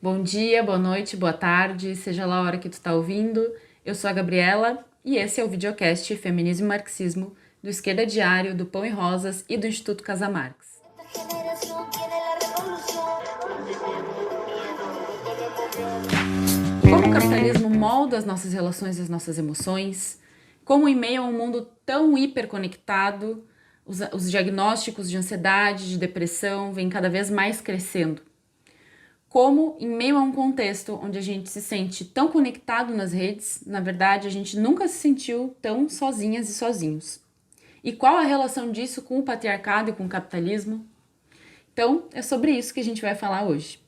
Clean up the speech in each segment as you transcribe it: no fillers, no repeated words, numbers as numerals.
Bom dia, boa noite, boa tarde, seja lá a hora que tu está ouvindo. Eu sou a Gabriela e esse é o videocast Feminismo e Marxismo do Esquerda Diário, do Pão e Rosas e do Instituto Casa Marx. Como o capitalismo molda as nossas relações e as nossas emoções, como em meio a um mundo tão hiperconectado, os diagnósticos de ansiedade, de depressão vêm cada vez mais crescendo. Como, em meio a um contexto onde a gente se sente tão conectado nas redes, na verdade, a gente nunca se sentiu tão sozinhas e sozinhos. E qual a relação disso com o patriarcado e com o capitalismo? Então, é sobre isso que a gente vai falar hoje.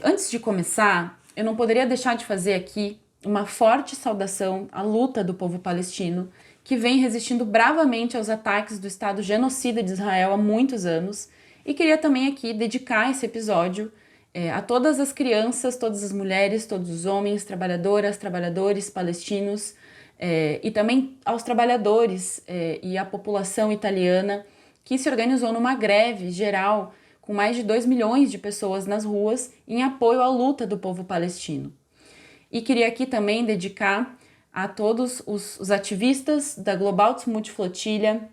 Antes de começar, eu não poderia deixar de fazer aqui uma forte saudação à luta do povo palestino, que vem resistindo bravamente aos ataques do Estado genocida de Israel há muitos anos, e queria também aqui dedicar esse episódio a todas as crianças, todas as mulheres, todos os homens, trabalhadoras, trabalhadores palestinos, e também aos trabalhadores e à população italiana que se organizou numa greve geral com mais de 2 milhões de pessoas nas ruas em apoio à luta do povo palestino. E queria aqui também dedicar a todos os ativistas da Global Tzmut Flotilha,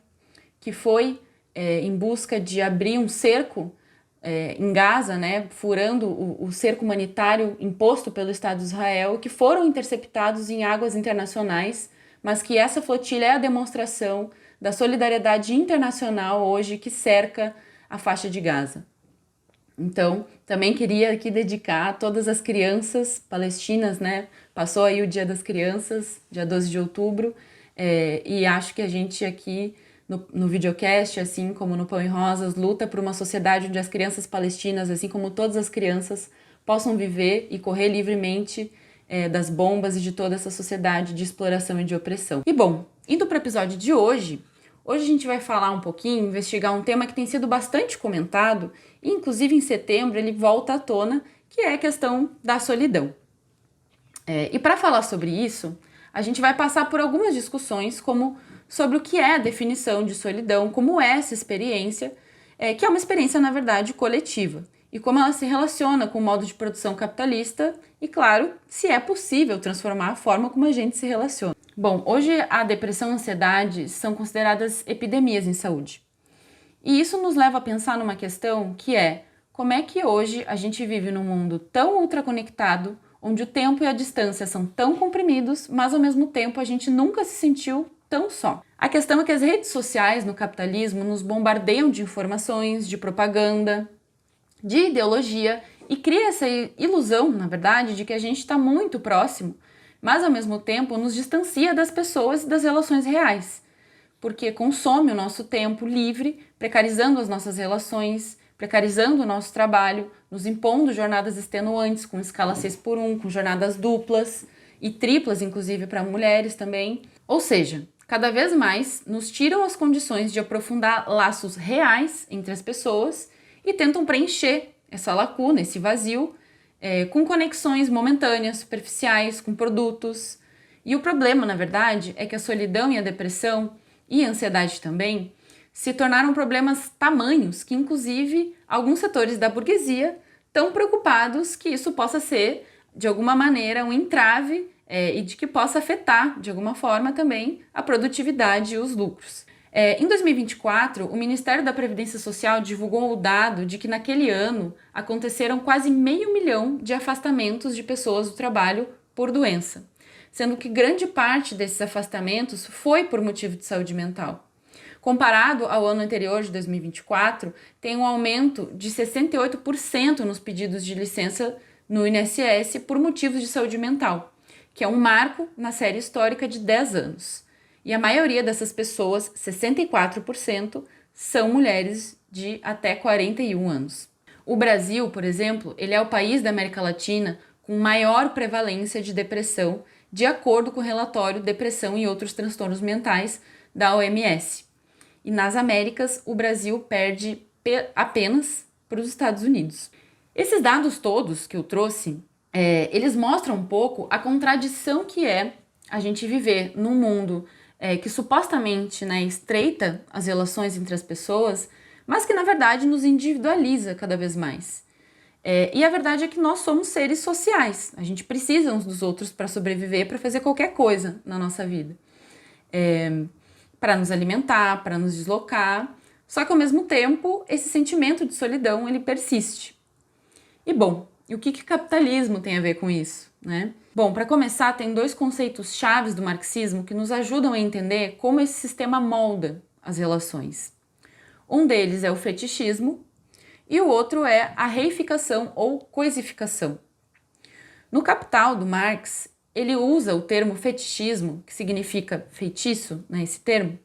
que foi em busca de abrir um cerco em Gaza, né, furando o cerco humanitário imposto pelo Estado de Israel, que foram interceptados em águas internacionais, mas que essa flotilha é a demonstração da solidariedade internacional hoje que cerca a faixa de Gaza. Então, também queria aqui dedicar a todas as crianças palestinas, né? Passou aí o Dia das Crianças, dia 12 de outubro, e acho que a gente aqui no videocast, assim como no Pão e Rosas, luta por uma sociedade onde as crianças palestinas, assim como todas as crianças, possam viver e correr livremente das bombas e de toda essa sociedade de exploração e de opressão. E bom, indo para o episódio de hoje a gente vai falar um pouquinho, investigar um tema que tem sido bastante comentado, e inclusive em setembro ele volta à tona, que é a questão da solidão. E para falar sobre isso, a gente vai passar por algumas discussões como sobre o que é a definição de solidão, como é essa experiência, que é uma experiência, na verdade, coletiva, e como ela se relaciona com o modo de produção capitalista e, claro, se é possível transformar a forma como a gente se relaciona. Bom, hoje a depressão e a ansiedade são consideradas epidemias em saúde. E isso nos leva a pensar numa questão que é como é que hoje a gente vive num mundo tão ultraconectado, onde o tempo e a distância são tão comprimidos, mas ao mesmo tempo a gente nunca se sentiu tão só. A questão é que as redes sociais no capitalismo nos bombardeiam de informações, de propaganda, de ideologia e cria essa ilusão, na verdade, de que a gente está muito próximo, mas ao mesmo tempo nos distancia das pessoas e das relações reais, porque consome o nosso tempo livre, precarizando as nossas relações, precarizando o nosso trabalho, nos impondo jornadas extenuantes com escala 6x1, com jornadas duplas e triplas, inclusive para mulheres também. Ou seja, cada vez mais nos tiram as condições de aprofundar laços reais entre as pessoas e tentam preencher essa lacuna, esse vazio, com conexões momentâneas, superficiais, com produtos. E o problema, na verdade, é que a solidão e a depressão, e a ansiedade também, se tornaram problemas tamanhos que, inclusive, alguns setores da burguesia estão preocupados que isso possa ser, de alguma maneira, um entrave e de que possa afetar, de alguma forma, também a produtividade e os lucros. Em 2024, o Ministério da Previdência Social divulgou o dado de que naquele ano aconteceram quase 500 mil de afastamentos de pessoas do trabalho por doença, sendo que grande parte desses afastamentos foi por motivo de saúde mental. Comparado ao ano anterior, de 2024, tem um aumento de 68% nos pedidos de licença no INSS por motivos de saúde mental, que é um marco na série histórica de 10 anos. E a maioria dessas pessoas, 64%, são mulheres de até 41 anos. O Brasil, por exemplo, ele é o país da América Latina com maior prevalência de depressão, de acordo com o relatório Depressão e Outros Transtornos Mentais da OMS. E nas Américas, o Brasil perde apenas para os Estados Unidos. Esses dados todos que eu trouxe, eles mostram um pouco a contradição que é a gente viver num mundo que supostamente, né, estreita as relações entre as pessoas, mas que na verdade nos individualiza cada vez mais. E a verdade é que nós somos seres sociais. A gente precisa uns dos outros para sobreviver, para fazer qualquer coisa na nossa vida. Para nos alimentar, para nos deslocar. Só que ao mesmo tempo, esse sentimento de solidão, ele persiste. E bom, e o que o capitalismo tem a ver com isso, né? Bom, para começar, tem 2 conceitos chaves do marxismo que nos ajudam a entender como esse sistema molda as relações. Um deles é o fetichismo e o outro é a reificação ou coisificação. No Capital, do Marx, ele usa o termo fetichismo, que significa feitiço, né, esse termo,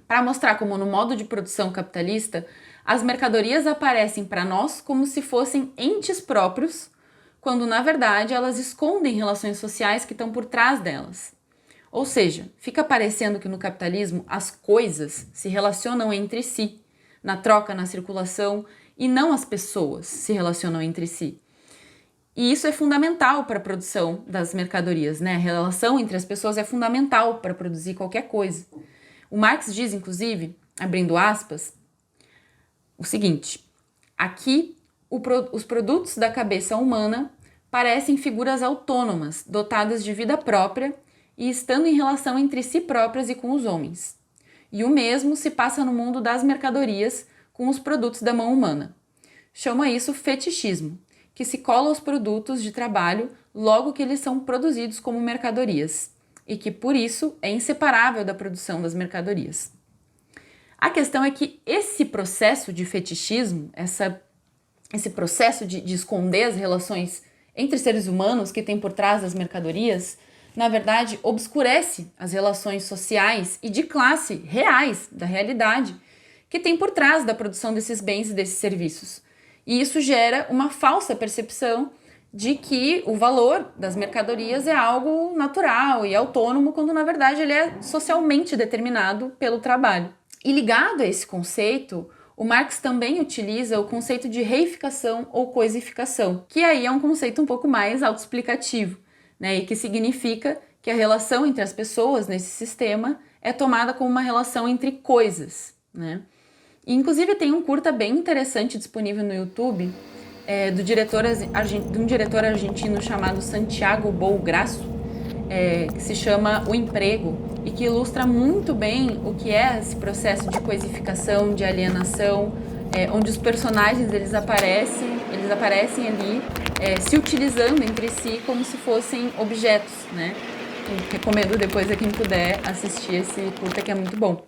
para mostrar como no modo de produção capitalista, as mercadorias aparecem para nós como se fossem entes próprios, quando na verdade elas escondem relações sociais que estão por trás delas. Ou seja, fica parecendo que no capitalismo as coisas se relacionam entre si, na troca, na circulação, e não as pessoas se relacionam entre si. E isso é fundamental para a produção das mercadorias, né? A relação entre as pessoas é fundamental para produzir qualquer coisa. O Marx diz, inclusive, abrindo aspas, o seguinte: aqui os produtos da cabeça humana parecem figuras autônomas, dotadas de vida própria e estando em relação entre si próprias e com os homens. E o mesmo se passa no mundo das mercadorias com os produtos da mão humana. Chama isso fetichismo, que se cola aos produtos de trabalho logo que eles são produzidos como mercadorias, e que por isso é inseparável da produção das mercadorias. A questão é que esse processo de fetichismo, esse processo de esconder as relações entre seres humanos que tem por trás das mercadorias, na verdade, obscurece as relações sociais e de classe reais, da realidade, que tem por trás da produção desses bens e desses serviços. E isso gera uma falsa percepção de que o valor das mercadorias é algo natural e autônomo, quando na verdade ele é socialmente determinado pelo trabalho. E ligado a esse conceito, o Marx também utiliza o conceito de reificação ou coisificação, que aí é um conceito um pouco mais autoexplicativo, né, e que significa que a relação entre as pessoas nesse sistema é tomada como uma relação entre coisas, né? E, inclusive tem um curta bem interessante disponível no YouTube de um diretor argentino chamado Santiago Bolgrasso, que se chama O Emprego, e que ilustra muito bem o que é esse processo de coisificação, de alienação, onde os personagens eles aparecem ali se utilizando entre si como se fossem objetos, né? Recomendo depois a quem puder assistir esse curta, que é muito bom.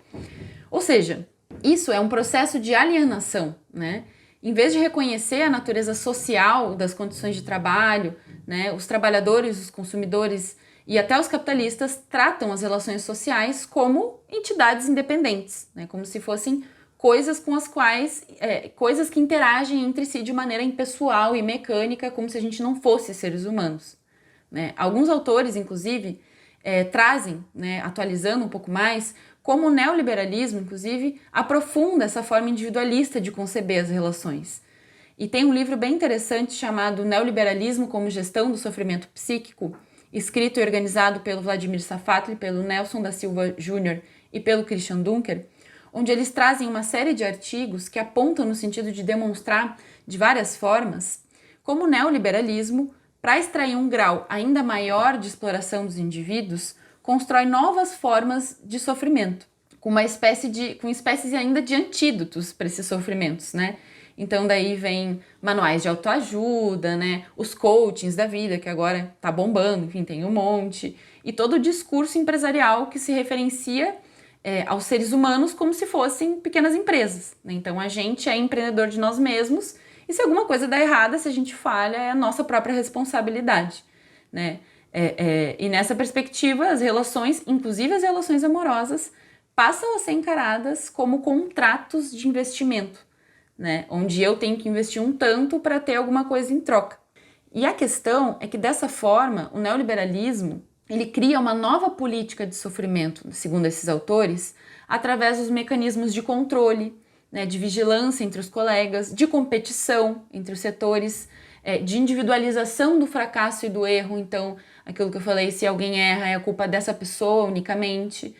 Ou seja, isso é um processo de alienação, né? Em vez de reconhecer a natureza social das condições de trabalho, né, os trabalhadores, os consumidores e até os capitalistas tratam as relações sociais como entidades independentes, né, como se fossem coisas com as quais, coisas que interagem entre si de maneira impessoal e mecânica, como se a gente não fosse seres humanos, né? Alguns autores, inclusive, trazem, né, atualizando um pouco mais, como o neoliberalismo, inclusive, aprofunda essa forma individualista de conceber as relações. E tem um livro bem interessante chamado Neoliberalismo como Gestão do Sofrimento Psíquico, escrito e organizado pelo Vladimir Safatli, pelo Nelson da Silva Jr. e pelo Christian Dunker, onde eles trazem uma série de artigos que apontam no sentido de demonstrar, de várias formas, como o neoliberalismo, para extrair um grau ainda maior de exploração dos indivíduos, constrói novas formas de sofrimento, com espécies ainda de antídotos para esses sofrimentos, né? Então daí vem manuais de autoajuda, né? Os coachings da vida, que agora tá bombando, enfim, tem um monte. E todo o discurso empresarial que se referencia aos seres humanos como se fossem pequenas empresas, né? Então a gente é empreendedor de nós mesmos e se alguma coisa dá errada, se a gente falha, é a nossa própria responsabilidade, né? E nessa perspectiva, as relações, inclusive as relações amorosas, passam a ser encaradas como contratos de investimento, né? Onde eu tenho que investir um tanto para ter alguma coisa em troca. E a questão é que dessa forma, o neoliberalismo ele cria uma nova política de sofrimento, segundo esses autores, através dos mecanismos de controle, né, de vigilância entre os colegas, de competição entre os setores, de individualização do fracasso e do erro. Então, aquilo que eu falei, se alguém erra, é a culpa dessa pessoa unicamente,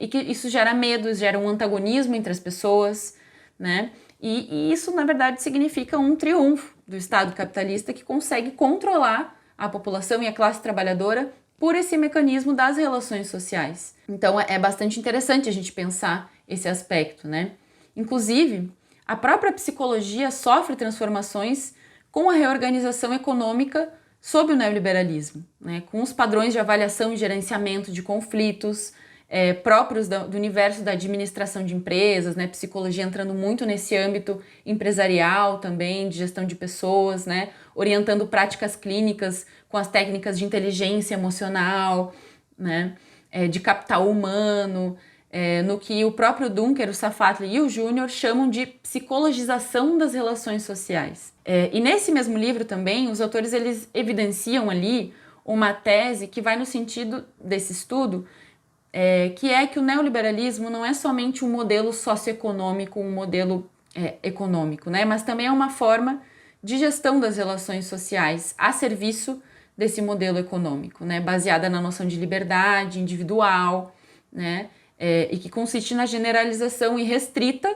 e que isso gera medo, gera um antagonismo entre as pessoas, né? E isso, na verdade, significa um triunfo do Estado capitalista que consegue controlar a população e a classe trabalhadora por esse mecanismo das relações sociais. Então é bastante interessante a gente pensar esse aspecto, né? Inclusive, a própria psicologia sofre transformações com a reorganização econômica sob o neoliberalismo, né? Com os padrões de avaliação e gerenciamento de conflitos próprios do universo da administração de empresas, né? Psicologia entrando muito nesse âmbito empresarial também, de gestão de pessoas, né? Orientando práticas clínicas com as técnicas de inteligência emocional, né? De capital humano, no que o próprio Dunker, o Safatli e o Júnior chamam de psicologização das relações sociais. E nesse mesmo livro também, os autores eles evidenciam ali uma tese que vai no sentido desse estudo, que é que o neoliberalismo não é somente um modelo socioeconômico, um modelo econômico, né? Mas também é uma forma de gestão das relações sociais a serviço desse modelo econômico, né? Baseada na noção de liberdade individual, né? E que consiste na generalização irrestrita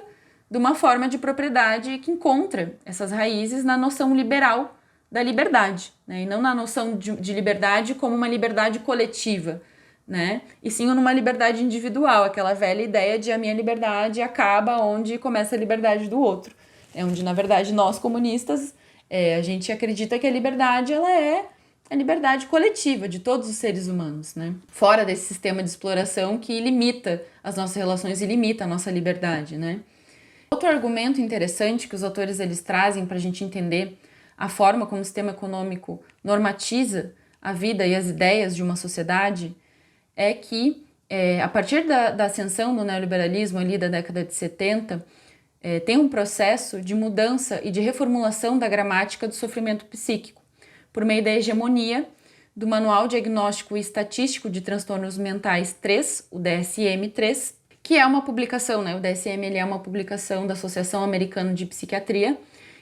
de uma forma de propriedade que encontra essas raízes na noção liberal da liberdade, né? E não na noção de liberdade como uma liberdade coletiva, né? E sim numa liberdade individual, aquela velha ideia de a minha liberdade acaba onde começa a liberdade do outro. Onde, na verdade, nós comunistas, a gente acredita que a liberdade ela é a liberdade coletiva de todos os seres humanos, né? Fora desse sistema de exploração que limita as nossas relações e limita a nossa liberdade, né? Outro argumento interessante que os autores eles trazem para a gente entender a forma como o sistema econômico normatiza a vida e as ideias de uma sociedade é que, a partir da ascensão do neoliberalismo ali da década de 70, tem um processo de mudança e de reformulação da gramática do sofrimento psíquico, por meio da hegemonia do Manual Diagnóstico e Estatístico de Transtornos Mentais 3, o DSM-3, que é uma publicação, né? O DSM ele é uma publicação da Associação Americana de Psiquiatria,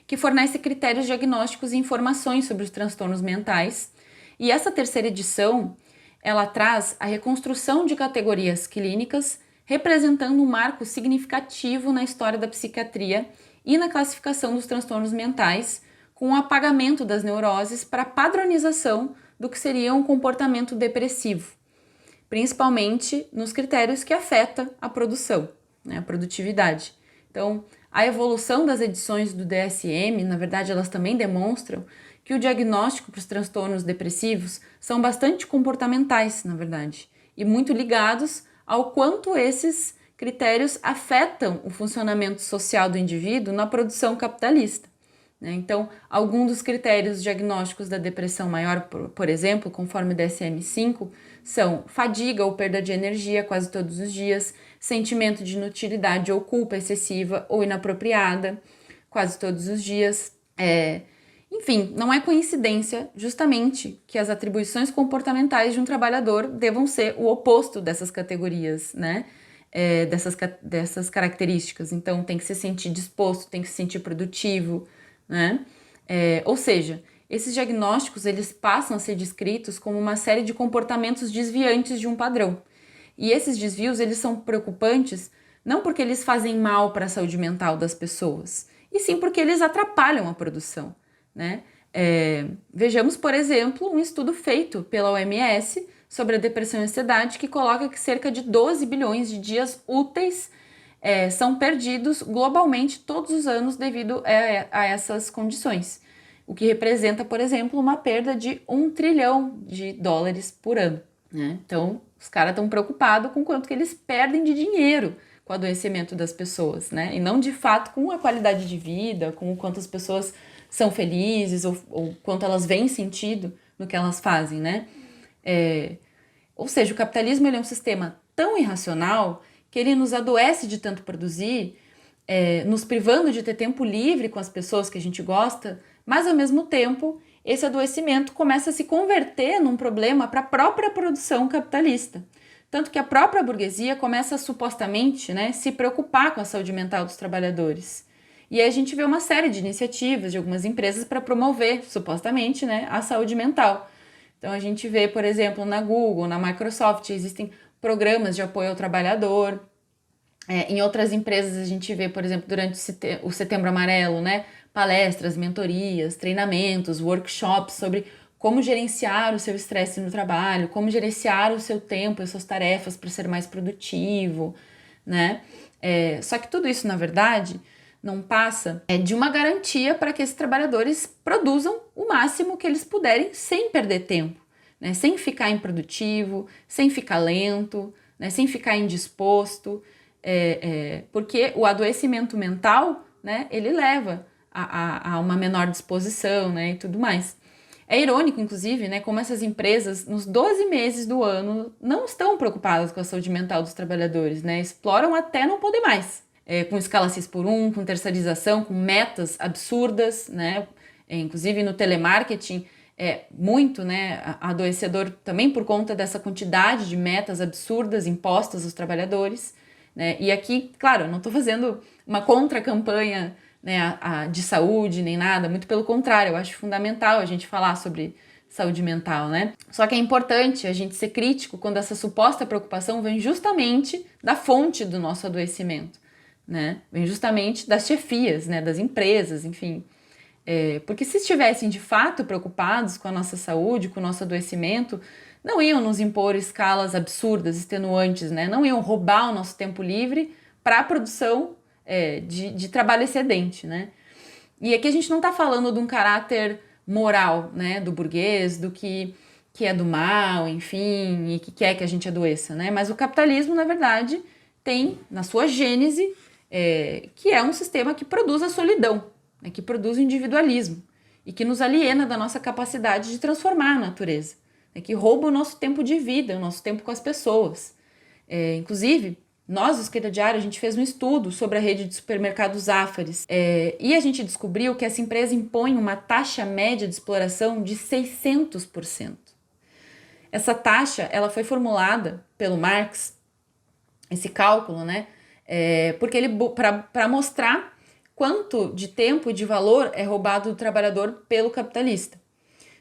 que fornece critérios diagnósticos e informações sobre os transtornos mentais. E essa terceira edição, ela traz a reconstrução de categorias clínicas, representando um marco significativo na história da psiquiatria e na classificação dos transtornos mentais, com o apagamento das neuroses para a padronização do que seria um comportamento depressivo, principalmente nos critérios que afetam a produção, né, a produtividade. Então, a evolução das edições do DSM, na verdade, elas também demonstram que o diagnóstico para os transtornos depressivos são bastante comportamentais, na verdade, e muito ligados ao quanto esses critérios afetam o funcionamento social do indivíduo na produção capitalista. Então, alguns dos critérios diagnósticos da depressão maior, por exemplo, conforme o DSM-5, são fadiga ou perda de energia quase todos os dias, sentimento de inutilidade ou culpa excessiva ou inapropriada quase todos os dias. Enfim, não é coincidência justamente que as atribuições comportamentais de um trabalhador devam ser o oposto dessas categorias, né? Dessas características. Então, tem que se sentir disposto, tem que se sentir produtivo, né? Ou seja, esses diagnósticos eles passam a ser descritos como uma série de comportamentos desviantes de um padrão. E esses desvios eles são preocupantes não porque eles fazem mal para a saúde mental das pessoas, e sim porque eles atrapalham a produção, né? Vejamos, por exemplo, um estudo feito pela OMS sobre a depressão e ansiedade que coloca que cerca de 12 bilhões de dias úteis são perdidos globalmente todos os anos devido a essas condições, o que representa, por exemplo, uma perda de $1 trilhão por ano, né? Então, os caras estão preocupados com quanto que eles perdem de dinheiro com o adoecimento das pessoas, né? E não de fato com a qualidade de vida, com o quanto as pessoas são felizes ou quanto elas veem sentido no que elas fazem, né? Ou seja, o capitalismo ele é um sistema tão irracional que ele nos adoece de tanto produzir, nos privando de ter tempo livre com as pessoas que a gente gosta, mas ao mesmo tempo esse adoecimento começa a se converter num problema para a própria produção capitalista. Tanto que a própria burguesia começa supostamente, né, se preocupar com a saúde mental dos trabalhadores. E aí a gente vê uma série de iniciativas de algumas empresas para promover, supostamente, né, a saúde mental. Então a gente vê, por exemplo, na Google, na Microsoft, existem programas de apoio ao trabalhador. Em outras empresas a gente vê, por exemplo, durante o Setembro Amarelo, né, palestras, mentorias, treinamentos, workshops sobre como gerenciar o seu estresse no trabalho, como gerenciar o seu tempo e suas tarefas para ser mais produtivo, né? Só que tudo isso, na verdade, não passa de uma garantia para que esses trabalhadores produzam o máximo que eles puderem sem perder tempo, né? Sem ficar improdutivo, sem ficar lento, né? Sem ficar indisposto, porque o adoecimento mental, né, ele leva a uma menor disposição, né, e tudo mais. É irônico, inclusive, né, como essas empresas, nos 12 meses do ano, não estão preocupadas com a saúde mental dos trabalhadores, né? Exploram até não poder mais. Com escala 6x1, com terceirização, com metas absurdas, né? Inclusive no telemarketing, muito, né, adoecedor também por conta dessa quantidade de metas absurdas impostas aos trabalhadores, né? E aqui, claro, não estou fazendo uma contra-campanha, né, de saúde nem nada, muito pelo contrário, eu acho fundamental a gente falar sobre saúde mental, né? Só que é importante a gente ser crítico quando essa suposta preocupação vem justamente da fonte do nosso adoecimento, né? Vem justamente das chefias, né, das empresas, enfim. Porque se estivessem de fato preocupados com a nossa saúde, com o nosso adoecimento, não iam nos impor escalas absurdas, extenuantes, né? Não iam roubar o nosso tempo livre para a produção de trabalho excedente, né? E aqui a gente não está falando de um caráter moral, né, do burguês, do que é do mal, enfim, e que quer que a gente adoeça, né? Mas o capitalismo, na verdade, tem na sua gênese que é um sistema que produz a solidão, né, que produz o individualismo e que nos aliena da nossa capacidade de transformar a natureza, né, que rouba o nosso tempo de vida, o nosso tempo com as pessoas. Inclusive, nós, do Esquerda Diária, a gente fez um estudo sobre a rede de supermercados Zafares e a gente descobriu que essa empresa impõe uma taxa média de exploração de 600%. Essa taxa ela foi formulada pelo Marx, esse cálculo, né? Porque ele para mostrar quanto de tempo e de valor é roubado do trabalhador pelo capitalista,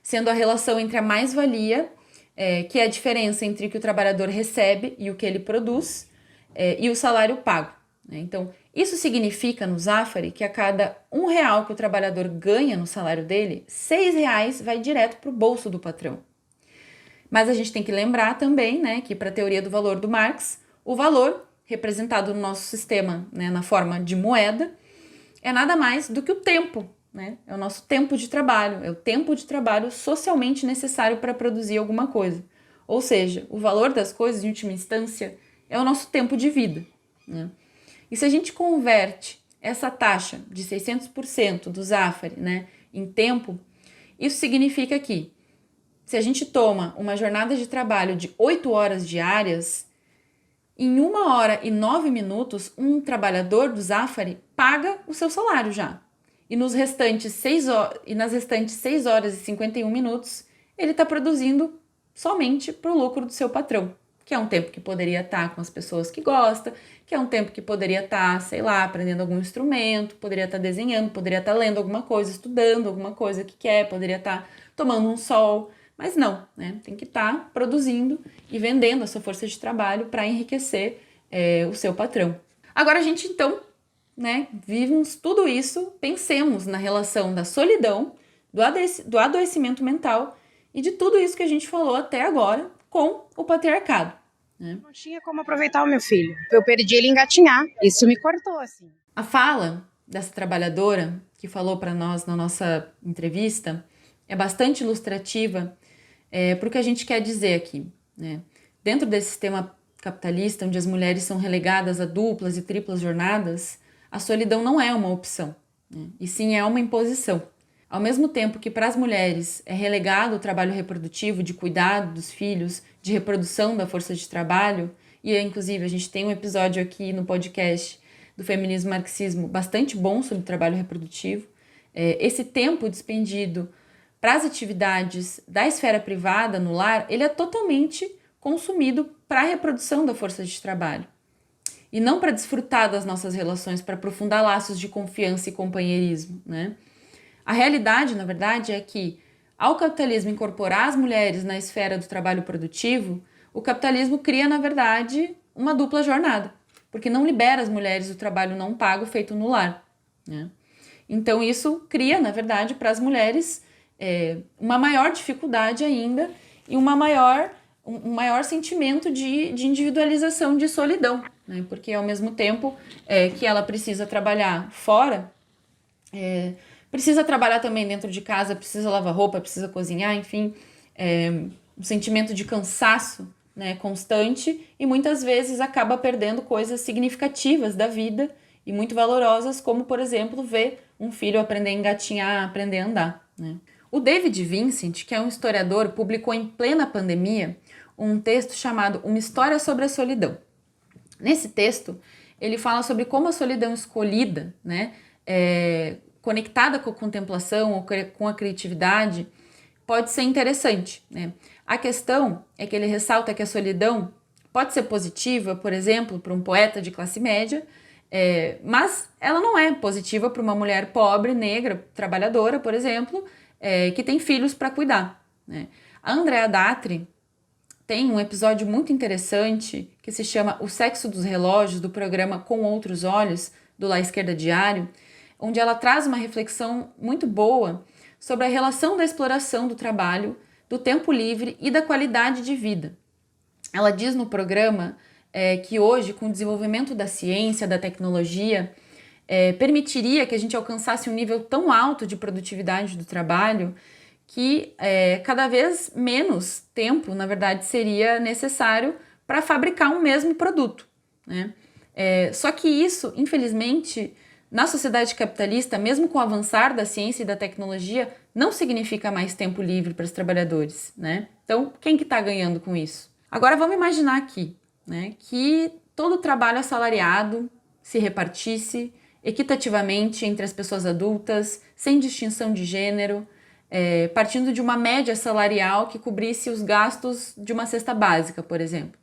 sendo a relação entre a mais-valia, que é a diferença entre o que o trabalhador recebe e o que ele produz, e o salário pago, né? Então, isso significa no Zafari que a cada R$ 1 que o trabalhador ganha no salário dele, R$ 6 vai direto para o bolso do patrão. Mas a gente tem que lembrar também, né, que para a teoria do valor do Marx, o valor representado no nosso sistema, né, na forma de moeda, é nada mais do que o tempo, né? É o nosso tempo de trabalho, é o tempo de trabalho socialmente necessário para produzir alguma coisa. Ou seja, o valor das coisas, em última instância, é o nosso tempo de vida, né? E se a gente converte essa taxa de 600% do Zafari, né, em tempo, isso significa que se a gente toma uma jornada de trabalho de 8 horas diárias, em 1h09, um trabalhador do Zafari paga o seu salário já. E nas restantes 6 horas e 51 minutos, ele está produzindo somente para o lucro do seu patrão, que é um tempo que poderia estar com as pessoas que gosta, que é um tempo que poderia estar, sei lá, aprendendo algum instrumento, poderia estar desenhando, poderia estar lendo alguma coisa, estudando alguma coisa que quer, poderia estar tomando um sol, mas não, né? Tem que estar produzindo e vendendo a sua força de trabalho para enriquecer o seu patrão. Agora a gente então, né, vivemos tudo isso, pensemos na relação da solidão, do adoecimento mental e de tudo isso que a gente falou até agora com o patriarcado, né? Não tinha como aproveitar o meu filho. Eu perdi ele engatinhar. Isso me cortou, assim. A fala dessa trabalhadora que falou para nós na nossa entrevista é bastante ilustrativa para o que a gente quer dizer aqui, né? Dentro desse sistema capitalista, onde as mulheres são relegadas a duplas e triplas jornadas, a solidão não é uma opção, né? E sim é uma imposição. Ao mesmo tempo que para as mulheres é relegado o trabalho reprodutivo, de cuidado dos filhos, de reprodução da força de trabalho, e inclusive a gente tem um episódio aqui no podcast do Feminismo Marxismo bastante bom sobre o trabalho reprodutivo, esse tempo despendido para as atividades da esfera privada no lar, ele é totalmente consumido para a reprodução da força de trabalho. E não para desfrutar das nossas relações, para aprofundar laços de confiança e companheirismo, né? A realidade, na verdade, é que, ao capitalismo incorporar as mulheres na esfera do trabalho produtivo, o capitalismo cria, na verdade, uma dupla jornada, porque não libera as mulheres do trabalho não pago feito no lar, né? Então isso cria, na verdade, para as mulheres uma maior dificuldade ainda e um maior sentimento de individualização, de solidão, né? Porque ao mesmo tempo que ela precisa trabalhar fora, precisa trabalhar também dentro de casa, precisa lavar roupa, precisa cozinhar, enfim, um sentimento de cansaço, né, constante, e muitas vezes acaba perdendo coisas significativas da vida e muito valorosas, como, por exemplo, ver um filho aprender a engatinhar, aprender a andar, né? O David Vincent, que é um historiador, publicou em plena pandemia um texto chamado Uma História sobre a Solidão. Nesse texto, ele fala sobre como a solidão escolhida, né, conectada com a contemplação ou com a criatividade, pode ser interessante, né? A questão é que ele ressalta que a solidão pode ser positiva, por exemplo, para um poeta de classe média, mas ela não é positiva para uma mulher pobre, negra, trabalhadora, por exemplo, que tem filhos para cuidar, né? A Andrea Datri tem um episódio muito interessante que se chama O Sexo dos Relógios, do programa Com Outros Olhos, do La Esquerda Diário, onde ela traz uma reflexão muito boa sobre a relação da exploração do trabalho, do tempo livre e da qualidade de vida. Ela diz no programa que hoje, com o desenvolvimento da ciência, da tecnologia, permitiria que a gente alcançasse um nível tão alto de produtividade do trabalho que cada vez menos tempo, na verdade, seria necessário para fabricar um mesmo produto, né? Só que isso, infelizmente, na sociedade capitalista, mesmo com o avançar da ciência e da tecnologia, não significa mais tempo livre para os trabalhadores, né? Então, quem que está ganhando com isso? Agora vamos imaginar aqui, né, que todo o trabalho assalariado se repartisse equitativamente entre as pessoas adultas, sem distinção de gênero, partindo de uma média salarial que cobrisse os gastos de uma cesta básica, por exemplo.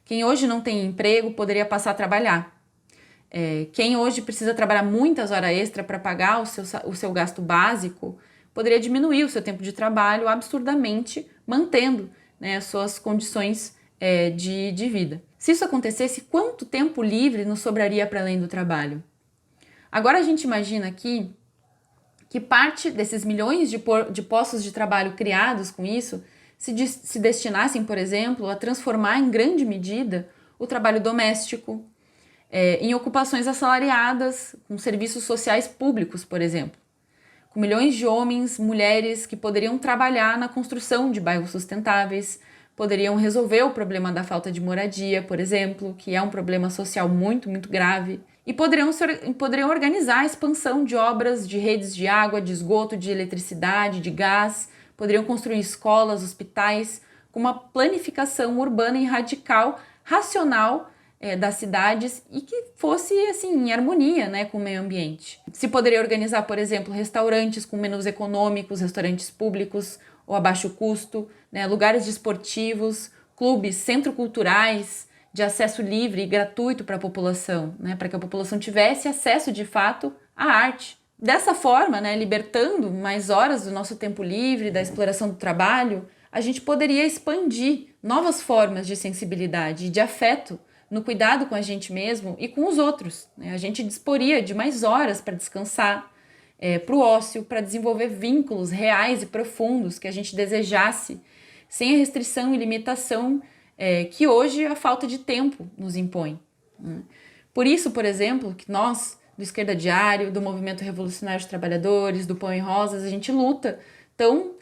Quem hoje não tem emprego poderia passar a trabalhar. Quem hoje precisa trabalhar muitas horas extra para pagar o seu gasto básico poderia diminuir o seu tempo de trabalho absurdamente, mantendo, né, as suas condições de vida. Se isso acontecesse, quanto tempo livre nos sobraria para além do trabalho? Agora a gente imagina aqui que parte desses milhões de postos de trabalho criados com isso se destinassem, por exemplo, a transformar em grande medida o trabalho doméstico, em ocupações assalariadas, com serviços sociais públicos, por exemplo, com milhões de homens, mulheres que poderiam trabalhar na construção de bairros sustentáveis, poderiam resolver o problema da falta de moradia, por exemplo, que é um problema social muito, muito grave, e poderiam organizar a expansão de obras de redes de água, de esgoto, de eletricidade, de gás, poderiam construir escolas, hospitais, com uma planificação urbana e radical, racional, das cidades e que fosse, assim, em harmonia, né, com o meio ambiente. Se poderia organizar, por exemplo, restaurantes com menus econômicos, restaurantes públicos ou a baixo custo, né, lugares desportivos, clubes, centros culturais de acesso livre e gratuito para a população, né, para que a população tivesse acesso, de fato, à arte. Dessa forma, né, libertando mais horas do nosso tempo livre, da exploração do trabalho, a gente poderia expandir novas formas de sensibilidade e de afeto no cuidado com a gente mesmo e com os outros, né? A gente disporia de mais horas para descansar, para o ócio, para desenvolver vínculos reais e profundos que a gente desejasse, sem a restrição e limitação que hoje a falta de tempo nos impõe, né? Por isso, por exemplo, que nós, do Esquerda Diário, do Movimento Revolucionário dos Trabalhadores, do Pão e Rosas, a gente luta tão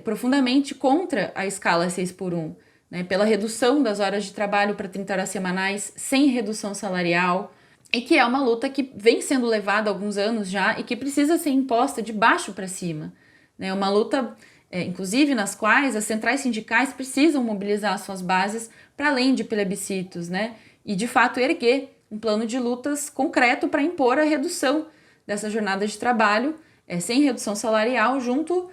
profundamente contra a escala 6x1, né, pela redução das horas de trabalho para 30 horas semanais, sem redução salarial, e que é uma luta que vem sendo levada há alguns anos já e que precisa ser imposta de baixo para cima, né, uma luta, inclusive, nas quais as centrais sindicais precisam mobilizar suas bases para além de plebiscitos, né, e de fato erguer um plano de lutas concreto para impor a redução dessa jornada de trabalho, sem redução salarial, junto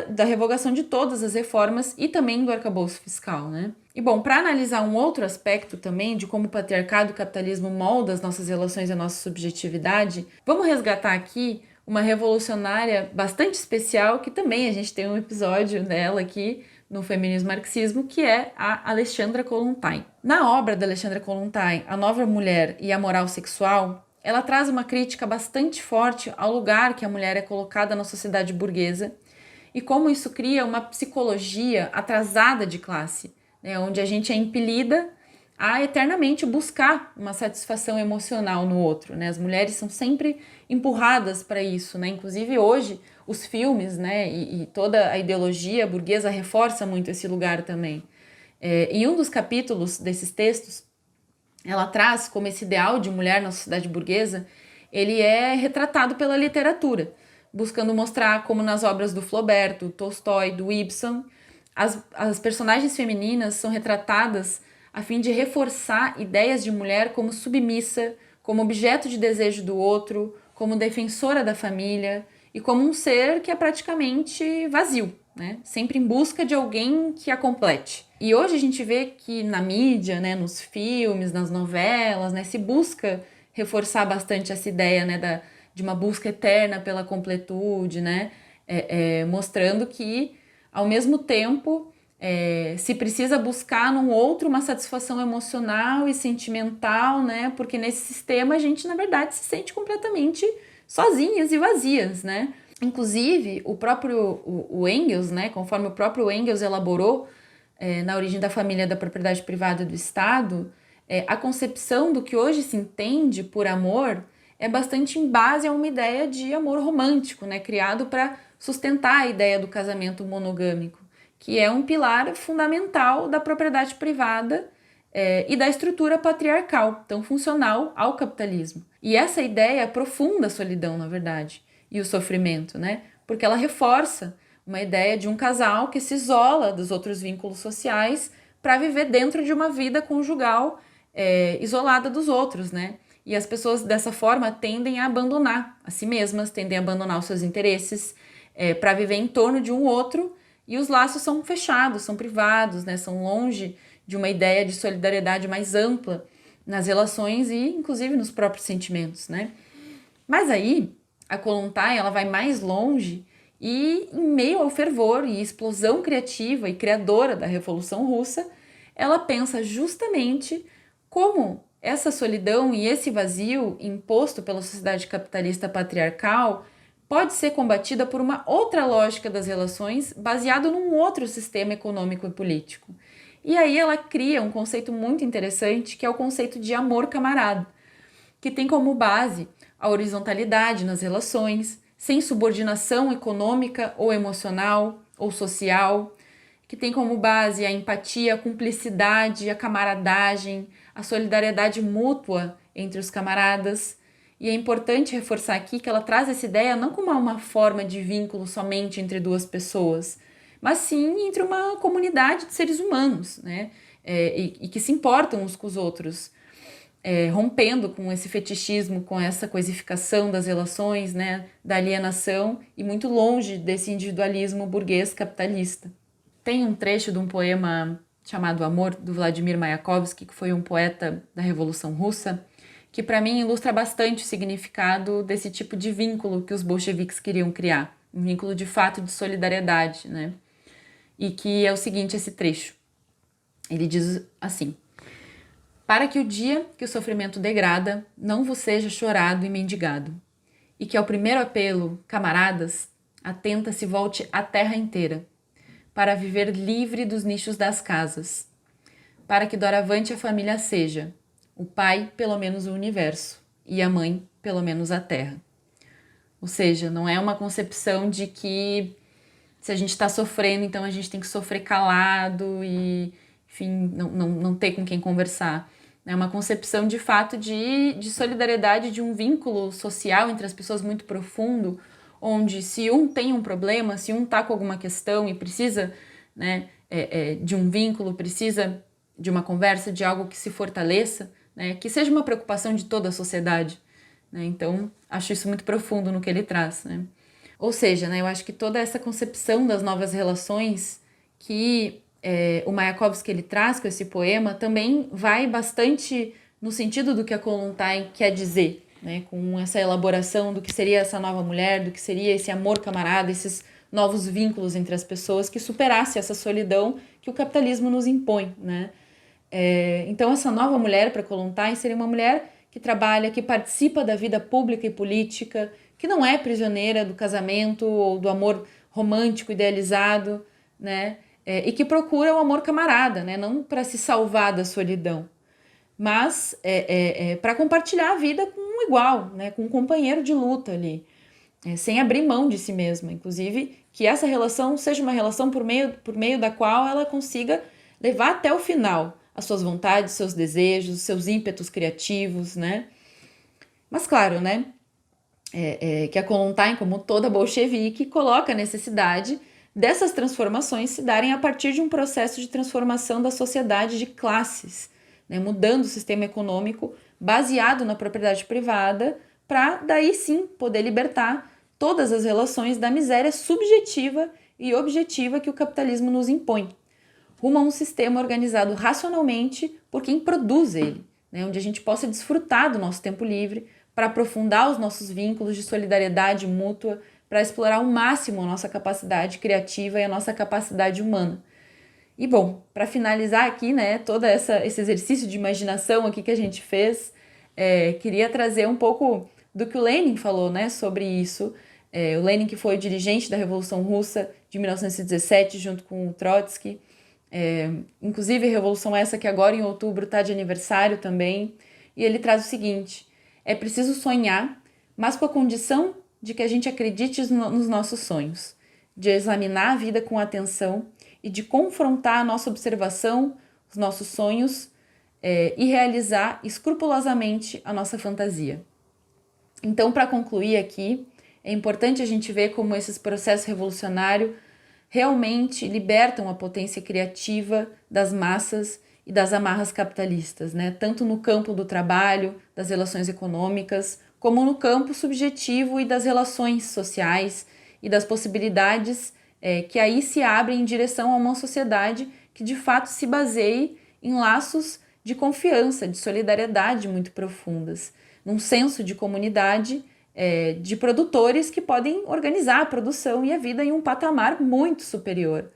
da revogação de todas as reformas e também do arcabouço fiscal, né? E bom, para analisar um outro aspecto também de como o patriarcado e o capitalismo moldam as nossas relações e a nossa subjetividade, vamos resgatar aqui uma revolucionária bastante especial, que também a gente tem um episódio dela aqui no Feminismo Marxismo, que é a Alexandra Kollontai. Na obra da Alexandra Kollontai, A Nova Mulher e a Moral Sexual, ela traz uma crítica bastante forte ao lugar que a mulher é colocada na sociedade burguesa e como isso cria uma psicologia atrasada de classe, né, onde a gente é impelida a eternamente buscar uma satisfação emocional no outro, né? As mulheres são sempre empurradas para isso, né? Inclusive hoje os filmes, né, e toda a ideologia burguesa reforça muito esse lugar também. Em um dos capítulos desses textos, ela traz como esse ideal de mulher na sociedade burguesa, ele é retratado pela literatura, buscando mostrar como nas obras do Flaubert, do Tolstói, do Ibsen, as personagens femininas são retratadas a fim de reforçar ideias de mulher como submissa, como objeto de desejo do outro, como defensora da família e como um ser que é praticamente vazio, né? Sempre em busca de alguém que a complete. E hoje a gente vê que na mídia, né, nos filmes, nas novelas, né, se busca reforçar bastante essa ideia, né, de uma busca eterna pela completude, né, mostrando que, ao mesmo tempo, se precisa buscar num outro uma satisfação emocional e sentimental, né, porque nesse sistema a gente, na verdade, se sente completamente sozinhas e vazias, né. Inclusive, o Engels, né, conforme o próprio Engels elaborou na origem da família da propriedade privada do Estado, a concepção do que hoje se entende por amor é bastante em base a uma ideia de amor romântico, né, criado para sustentar a ideia do casamento monogâmico, que é um pilar fundamental da propriedade privada e da estrutura patriarcal, tão funcional ao capitalismo. E essa ideia aprofunda a solidão, na verdade, e o sofrimento, né? Porque ela reforça uma ideia de um casal que se isola dos outros vínculos sociais para viver dentro de uma vida conjugal isolada dos outros, né? E as pessoas dessa forma tendem a abandonar a si mesmas, tendem a abandonar os seus interesses para viver em torno de um outro, e os laços são fechados, são privados, né? São longe de uma ideia de solidariedade mais ampla nas relações e inclusive nos próprios sentimentos, né? Mas aí a Kollontai, ela vai mais longe e, em meio ao fervor e explosão criativa e criadora da Revolução Russa, ela pensa justamente como essa solidão e esse vazio imposto pela sociedade capitalista patriarcal pode ser combatida por uma outra lógica das relações baseado num outro sistema econômico e político. E aí ela cria um conceito muito interessante, que é o conceito de amor camarada, que tem como base a horizontalidade nas relações, sem subordinação econômica ou emocional ou social, que tem como base a empatia, a cumplicidade, a camaradagem, a solidariedade mútua entre os camaradas. E é importante reforçar aqui que ela traz essa ideia não como uma forma de vínculo somente entre duas pessoas, mas sim entre uma comunidade de seres humanos, né? E que se importam uns com os outros, rompendo com esse fetichismo, com essa coisificação das relações, né, da alienação e muito longe desse individualismo burguês capitalista. Tem um trecho de um poema chamado Amor, do Vladimir Mayakovsky, que foi um poeta da Revolução Russa, que para mim ilustra bastante o significado desse tipo de vínculo que os bolcheviques queriam criar, um vínculo de fato de solidariedade, né? E que é o seguinte, esse trecho. Ele diz assim: para que o dia que o sofrimento degrada não vos seja chorado e mendigado, e que ao primeiro apelo, camaradas, a tenta se volte a terra inteira, para viver livre dos nichos das casas, para que doravante a família seja, o pai pelo menos o universo, e a mãe pelo menos a terra. Ou seja, não é uma concepção de que se a gente está sofrendo, então a gente tem que sofrer calado e, enfim, não ter com quem conversar. É uma concepção, de fato, de solidariedade, de um vínculo social entre as pessoas muito profundo, onde se um tem um problema, se um está com alguma questão e precisa, né, de um vínculo, precisa de uma conversa, de algo que se fortaleça, né, que seja uma preocupação de toda a sociedade, né? Então, acho isso muito profundo no que ele traz, né? Ou seja, né, eu acho que toda essa concepção das novas relações que o Mayakovsky ele traz com esse poema também vai bastante no sentido do que a Kollontai quer dizer, né, com essa elaboração do que seria essa nova mulher, do que seria esse amor camarada, esses novos vínculos entre as pessoas que superasse essa solidão que o capitalismo nos impõe, né? Então essa nova mulher para Kollontai seria uma mulher que trabalha, que participa da vida pública e política, que não é prisioneira do casamento ou do amor romântico idealizado, né? E que procura o amor camarada, né? Não para se salvar da solidão, mas para compartilhar a vida com um igual, né? Com um companheiro de luta ali, sem abrir mão de si mesma. Inclusive, que essa relação seja uma relação por meio da qual ela consiga levar até o final as suas vontades, seus desejos, seus ímpetos criativos, né? Mas claro, né? Que a Kollontai, como toda bolchevique, coloca a necessidade dessas transformações se darem a partir de um processo de transformação da sociedade de classes, né? Mudando o sistema econômico baseado na propriedade privada para daí sim poder libertar todas as relações da miséria subjetiva e objetiva que o capitalismo nos impõe, rumo a um sistema organizado racionalmente por quem produz ele, né? Onde a gente possa desfrutar do nosso tempo livre para aprofundar os nossos vínculos de solidariedade mútua, para explorar ao máximo a nossa capacidade criativa e a nossa capacidade humana. E bom, para finalizar aqui, né, todo esse exercício de imaginação aqui que a gente fez, queria trazer um pouco do que o Lenin falou, né, sobre isso. O Lenin, que foi dirigente da Revolução Russa de 1917, junto com o Trotsky. Inclusive, a revolução essa que agora em outubro está de aniversário também. E ele traz o seguinte: é preciso sonhar, mas com a condição de que a gente acredite nos nossos sonhos, de examinar a vida com atenção e de confrontar a nossa observação, os nossos sonhos, e realizar escrupulosamente a nossa fantasia. Então, para concluir aqui, é importante a gente ver como esses processos revolucionários realmente libertam a potência criativa das massas e das amarras capitalistas, né? Tanto no campo do trabalho, das relações econômicas, como no campo subjetivo e das relações sociais e das possibilidades que aí se abrem em direção a uma sociedade que de fato se baseie em laços de confiança, de solidariedade muito profundas, num senso de comunidade de produtores que podem organizar a produção e a vida em um patamar muito superior.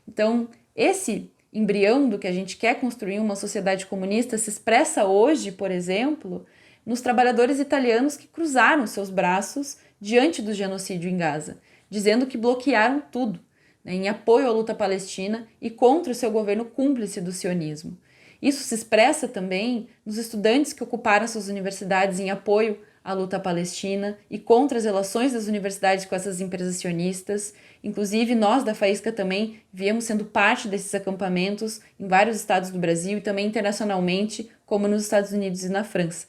Então, esse embrião do que a gente quer construir uma sociedade comunista se expressa hoje, por exemplo, nos trabalhadores italianos que cruzaram seus braços diante do genocídio em Gaza, dizendo que bloquearam tudo, né, em apoio à luta palestina e contra o seu governo cúmplice do sionismo. Isso se expressa também nos estudantes que ocuparam suas universidades em apoio à luta palestina e contra as relações das universidades com essas empresas sionistas. Inclusive, nós da Faísca também viemos sendo parte desses acampamentos em vários estados do Brasil e também internacionalmente, como nos Estados Unidos e na França.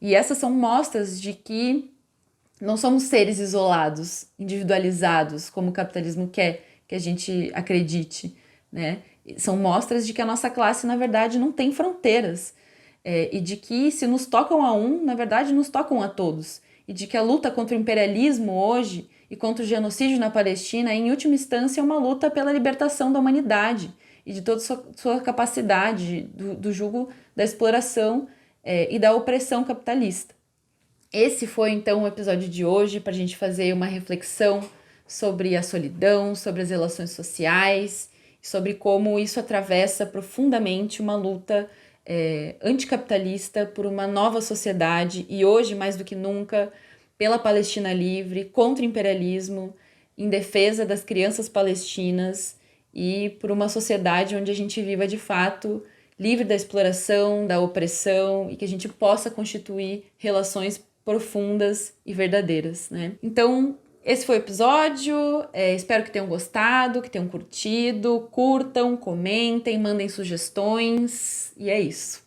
E essas são mostras de que não somos seres isolados, individualizados, como o capitalismo quer que a gente acredite, né? São mostras de que a nossa classe, na verdade, não tem fronteiras. E de que se nos tocam a um, na verdade, nos tocam a todos. E de que a luta contra o imperialismo hoje e contra o genocídio na Palestina, em última instância, é uma luta pela libertação da humanidade e de toda sua capacidade do jugo da exploração e da opressão capitalista. Esse foi, então, o episódio de hoje para a gente fazer uma reflexão sobre a solidão, sobre as relações sociais, sobre como isso atravessa profundamente uma luta anticapitalista por uma nova sociedade e hoje, mais do que nunca, pela Palestina livre, contra o imperialismo, em defesa das crianças palestinas e por uma sociedade onde a gente viva de fato livre da exploração, da opressão e que a gente possa constituir relações profundas e verdadeiras, né? Então, esse foi o episódio, espero que tenham gostado, que tenham curtido, curtam, comentem, mandem sugestões, e é isso.